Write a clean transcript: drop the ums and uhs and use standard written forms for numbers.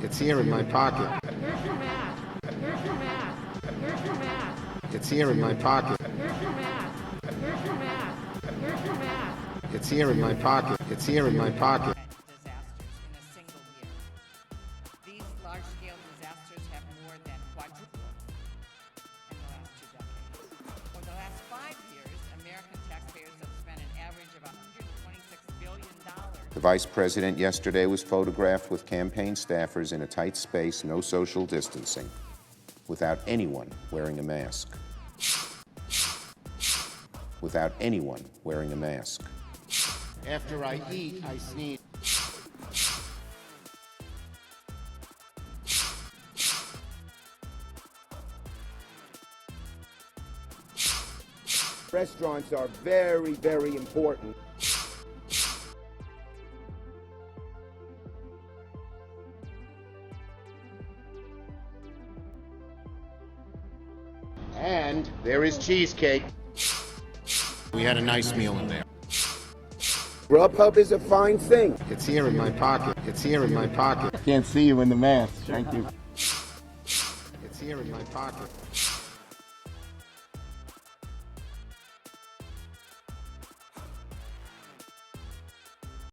It's here in my pocket. Where's your mask? Where's your mask? Where's your mask? It's here in my pocket. Where's your mask? Where's your mask? Where's your mask? It's here in my pocket. It's here in my pocket. Disasters in a single year. These large-scale disasters have more than quadrupled in the last 2 decades. For the last 5 years, American taxpayers have spent an average of $126 billion. The vice president yesterday was photographed with campaign staffers in a tight space, no social distancing, without anyone wearing a mask. Without anyone wearing a mask. After I eat, I sneeze. Restaurants are very, very important. And there is cheesecake. We had a nice meal in there. Grubhub is a fine thing. It's here in my pocket. It's here in my pocket. Can't see you in the mask. Thank you. It's here in my pocket.